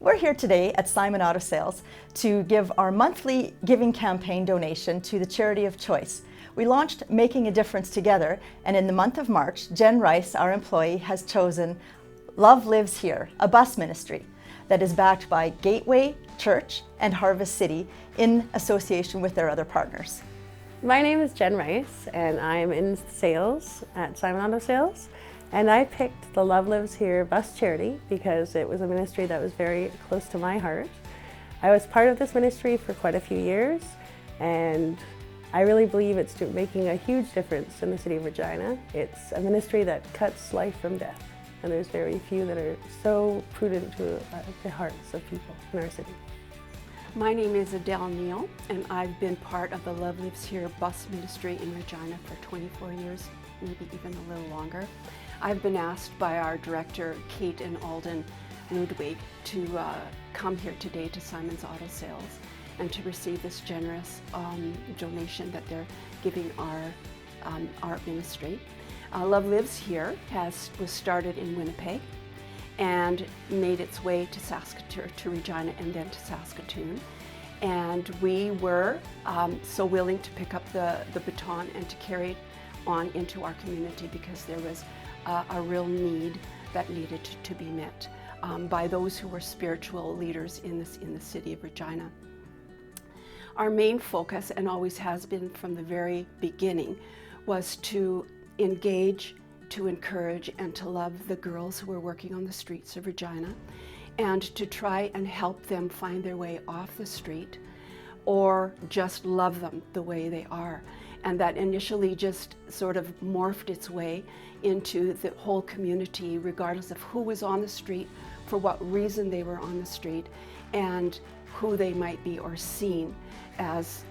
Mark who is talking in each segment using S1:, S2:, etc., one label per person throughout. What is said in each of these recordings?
S1: We're here today at Simon Auto Sales to give our monthly giving campaign donation to the charity of choice. We launched Making a Difference Together, and in the month of March, Jen Rice, our employee, has chosen Love Lives Here, a bus ministry that is backed by Gateway Church and Harvest City in association with their other partners.
S2: My name is Jen Rice, and I'm in sales at Simon Auto Sales. And I picked the Love Lives Here bus charity because it was a ministry that was very close to my heart. I was part of this ministry for quite a few years, and I really believe it's making a huge difference in the city of Regina. It's a ministry that cuts life from death, and there's very few that are so prudent to the hearts of people in our city.
S3: My name is Adele Neal, and I've been part of the Love Lives Here bus ministry in Regina for 24 years, maybe even a little longer. I've been asked by our director, Kate and Alden Ludwig, to come here today to Simon's Auto Sales and to receive this generous donation that they're giving our ministry. Love Lives Here was started in Winnipeg and made its way to Regina and then to Saskatoon. And we were so willing to pick up the baton and to carry it on into our community because there was a real need that needed to be met by those who were spiritual leaders in the city of Regina. Our main focus, and always has been from the very beginning, was to engage, to encourage, and to love the girls who were working on the streets of Regina, and to try and help them find their way off the street or just love them the way they are. And that initially just sort of morphed its way into the whole community, regardless of who was on the street, for what reason they were on the street, and who they might be or seen as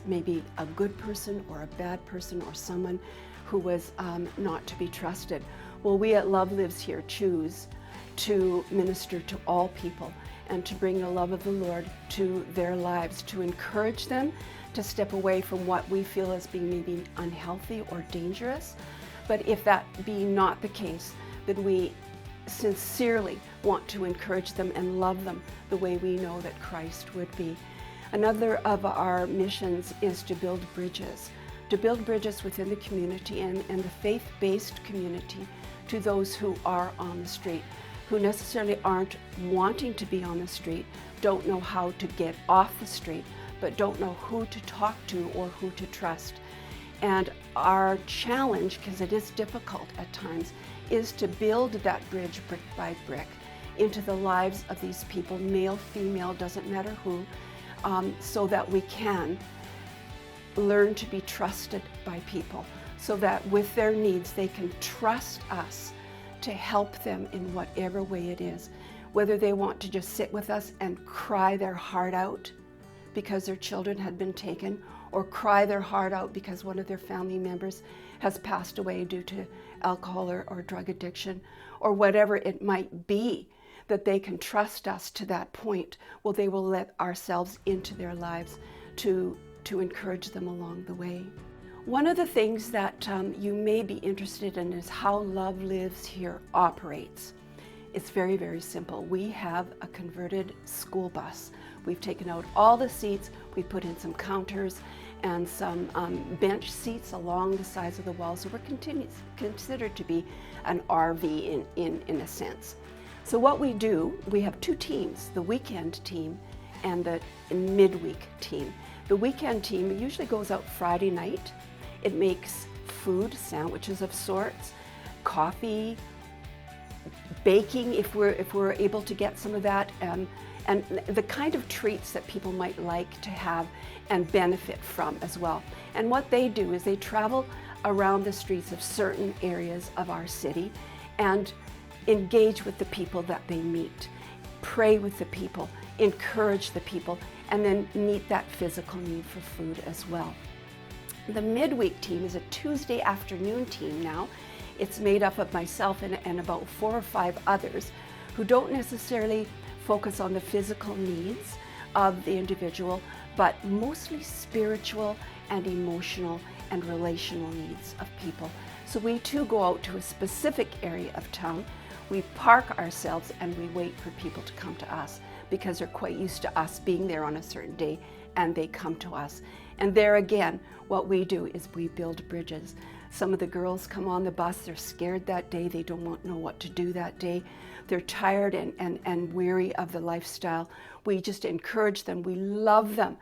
S3: maybe a good person or a bad person or someone who was not to be trusted. Well, we at Love Lives Here choose to minister to all people and to bring the love of the Lord to their lives, to encourage them to step away from what we feel as being maybe unhealthy or dangerous. But if that be not the case, then we sincerely want to encourage them and love them the way we know that Christ would be. Another of our missions is to build bridges within the community and the faith-based community to those who are on the street, who necessarily aren't wanting to be on the street, don't know how to get off the street, but don't know who to talk to or who to trust. And our challenge, because it is difficult at times, is to build that bridge brick by brick into the lives of these people, male, female, doesn't matter who, so that we can learn to be trusted by people, so that with their needs they can trust us to help them in whatever way it is. Whether they want to just sit with us and cry their heart out because their children had been taken, or cry their heart out because one of their family members has passed away due to alcohol or drug addiction, or whatever it might be, that they can trust us to that point. Well, they will let ourselves into their lives to encourage them along the way. One of the things that you may be interested in is how Love Lives Here operates. It's very, very simple. We have a converted school bus. We've taken out all the seats, we put in some counters and some bench seats along the sides of the wall, so we're considered to be an RV in a sense. So what we do, we have two teams, the weekend team and the midweek team. The weekend team usually goes out Friday night. It makes food, sandwiches of sorts, coffee, baking if we're able to get some of that, and the kind of treats that people might like to have and benefit from as well. And what they do is they travel around the streets of certain areas of our city and engage with the people that they meet, pray with the people, encourage the people, and then meet that physical need for food as well. The midweek team is a Tuesday afternoon team now. It's made up of myself and about 4 or 5 others who don't necessarily focus on the physical needs of the individual, but mostly spiritual and emotional and relational needs of people. So we too go out to a specific area of town We park ourselves and we wait for people to come to us because they're quite used to us being there on a certain day, and they come to us. And there again, what we do is we build bridges. Some of the girls come on the bus, they're scared that day, they don't know what to do that day. They're tired and weary of the lifestyle. We just encourage them, we love them,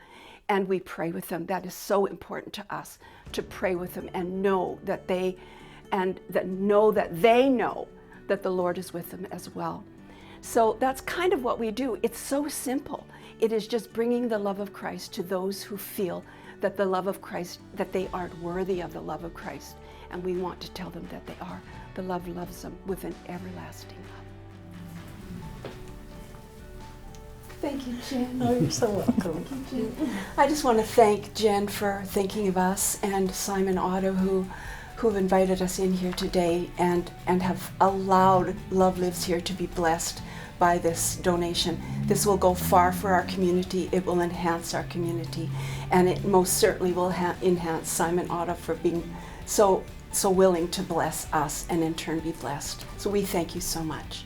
S3: and we pray with them. That is so important to us, to pray with them and know that they know that the Lord is with them as well. So that's kind of what we do. It's so simple. It is just bringing the love of Christ to those who feel that the love of Christ, that they aren't worthy of the love of Christ. And we want to tell them that they are. The love loves them with an everlasting love. Thank you, Jen.
S2: Oh, you're so welcome.
S3: Thank you, Jen. I just want to thank Jen for thinking of us, and Simon Otto who have invited us in here today and have allowed Love Lives Here to be blessed by this donation. This will go far for our community. It will enhance our community, and it most certainly will enhance Simon Otto for being so willing to bless us and in turn be blessed. So we thank you so much.